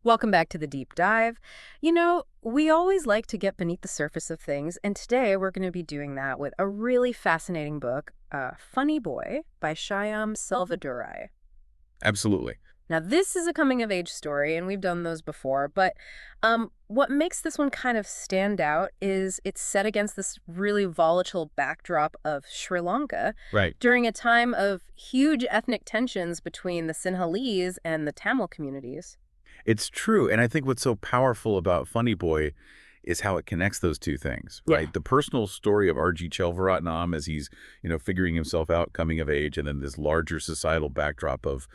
Welcome back to the deep dive. We always like to get beneath the surface of things, and today we're going to be doing that with a really fascinating book, Funny Boy by Shyam Selvadurai. Absolutely. Now, this is a coming-of-age story, and we've done those before, but what makes this one kind of stand out is it's set against this really volatile backdrop of Sri Lanka Right. during a time of huge ethnic tensions between the Sinhalese and the Tamil communities. It's true. And I think what's so powerful about Funny Boy is how it connects those two things, Yeah. right? The personal story of R.G. Chelvaratnam as he's, figuring himself out, coming of age, and then this larger societal backdrop of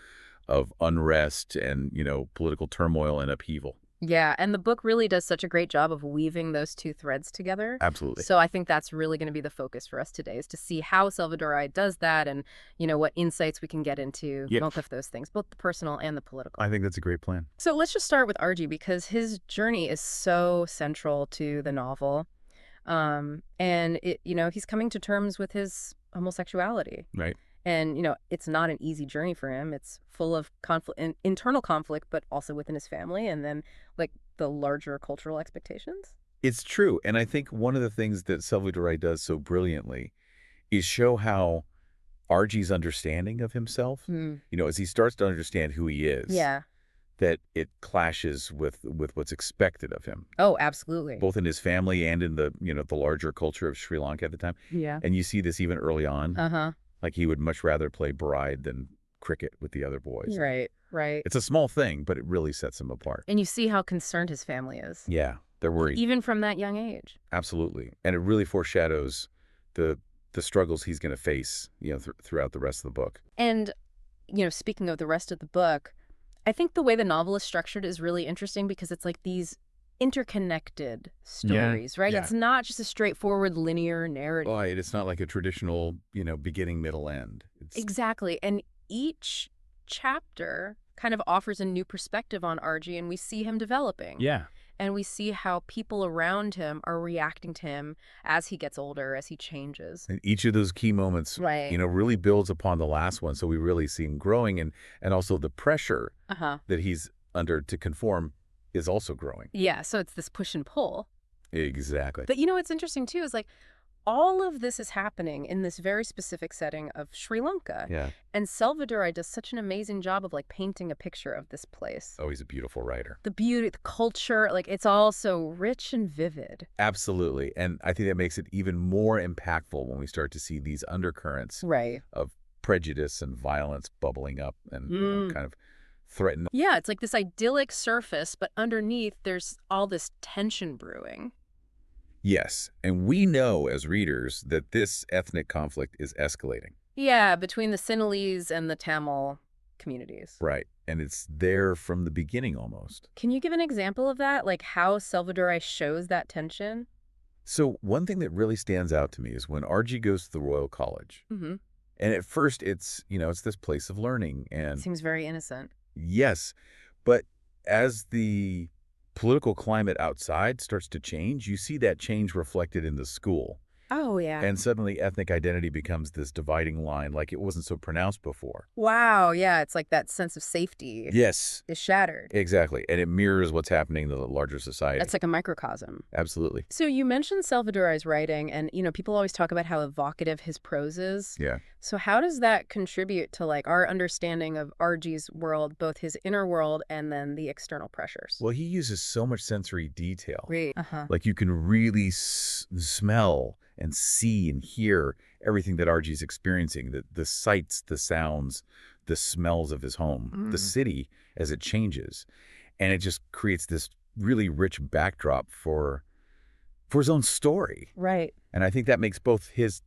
unrest and, political turmoil and upheaval. Yeah, and the book really does such a great job of weaving those two threads together. Absolutely. So I think that's really going to be the focus for us today is to see how Salvadorai does that and, what insights we can get into Yeah. both of those things, both the personal and the political. I think that's a great plan. So let's just start with Argy because his journey is so central to the novel. He's coming to terms with his homosexuality. Right. And, it's not an easy journey for him. It's full of conflict, internal conflict, but also within his family and then, like, the larger cultural expectations. It's true. And I think one of the things that Selvadurai does so brilliantly is show how R.G.'s understanding of himself, Hmm. as he starts to understand who he is. Yeah. That it clashes with what's expected of him, Oh, absolutely. both in his family and in the larger culture of Sri Lanka at the time. Yeah. And you see this even early on. Uh-huh. Like he would much rather play bride than cricket with the other boys. Right, right. It's a small thing, but it really sets him apart. And you see how concerned his family is, Yeah, they're worried. even from that young age. Absolutely. And it really foreshadows the struggles he's going to face, throughout the rest of the book. And, speaking of the rest of the book, I think the way the novel is structured is really interesting because it's like these interconnected stories, right? Yeah. It's not just a straightforward linear narrative. Right. It's not like a traditional, beginning, middle, end. It's Exactly. And each chapter kind of offers a new perspective on Argy, and we see him developing. Yeah. And we see how people around him are reacting to him as he gets older, as he changes. And each of those key moments, Right. really builds upon the last one. So we really see him growing and also the pressure Uh-huh. that he's under to conform is also growing. Yeah, so it's this push and pull. Exactly. But what's interesting too is like all of this is happening in this very specific setting of Sri Lanka. Yeah. And Selvadurai does such an amazing job of like painting a picture of this place. Oh, he's a beautiful writer. The beauty, the culture, like it's all so rich and vivid. Absolutely. And I think that makes it even more impactful when we start to see these undercurrents Right. of prejudice and violence bubbling up and kind of threaten. Yeah, it's like this idyllic surface, but underneath there's all this tension brewing. Yes. And we know as readers that this ethnic conflict is escalating. Yeah, between the Sinhalese and the Tamil communities. Right. And it's there from the beginning almost. Can you give an example of that? Like how Selvadurai shows that tension? So one thing that really stands out to me is when RG goes to the Royal College. Mm-hmm. And at first it's this place of learning and Seems very innocent. yes, but as the political climate outside starts to change, you see that change reflected in the school. Oh, yeah. And suddenly ethnic identity becomes this dividing line like it wasn't so pronounced before. Wow, yeah, it's like that sense of safety Yes, is shattered. exactly. And it mirrors what's happening in the larger society. That's like a microcosm. Absolutely. So you mentioned Salvadorai's writing, and, people always talk about how evocative his prose is. Yeah. So how does that contribute to, like, our understanding of RG's world, both his inner world and then the external pressures? Well, he uses so much sensory detail. Great. Uh-huh. Like you can really smell and see and hear everything that RG's experiencing, the sights, the sounds, the smells of his home, the city as it changes. And it just creates this really rich backdrop for his own story. Right. And I think that makes both his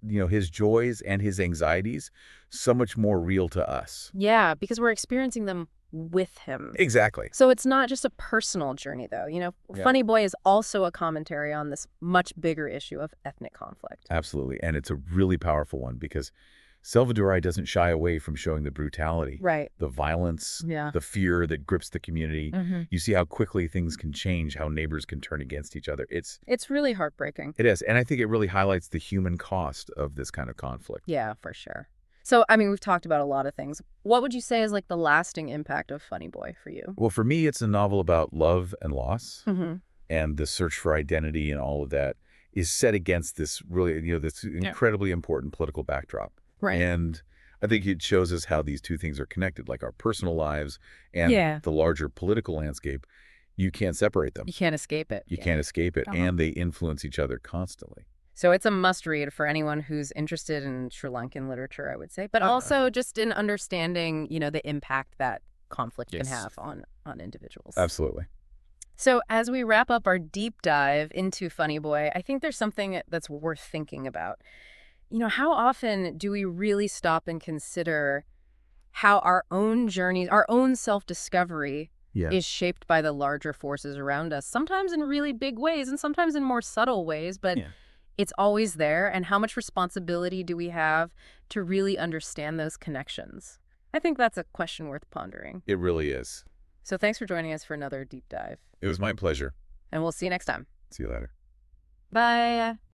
joys and his anxieties so much more real to us. Yeah, because we're experiencing them with him. Exactly. So it's not just a personal journey, though. Yeah. Funny Boy is also a commentary on this much bigger issue of ethnic conflict. Absolutely. And it's a really powerful one because Selvadurai doesn't shy away from showing the brutality, Right. the violence, Yeah. the fear that grips the community. Mm-hmm. You see how quickly things can change, how neighbors can turn against each other. It's really heartbreaking. It is. And I think it really highlights the human cost of this kind of conflict. Yeah, for sure. So, I mean, we've talked about a lot of things. What would you say is like the lasting impact of Funny Boy for you? Well, for me, it's a novel about love and loss, Mm-hmm. and the search for identity and all of that is set against this really, this Yeah. incredibly important political backdrop. Right. And I think it shows us how these two things are connected, like our personal lives and Yeah. the larger political landscape. You can't separate them. You can't escape it. You Yeah. can't escape it, Uh-huh. and they influence each other constantly. So it's a must-read for anyone who's interested in Sri Lankan literature, I would say, but also just in understanding, the impact that conflict can Yes. have on individuals. Absolutely. So as we wrap up our deep dive into Funny Boy, I think there's something that's worth thinking about. How often do we really stop and consider how our own journeys, our own self-discovery Yeah. is shaped by the larger forces around us, sometimes in really big ways and sometimes in more subtle ways, but Yeah. it's always there. And how much responsibility do we have to really understand those connections? I think that's a question worth pondering. It really is. So thanks for joining us for another deep dive. It was my pleasure. And we'll see you next time. See you later. Bye.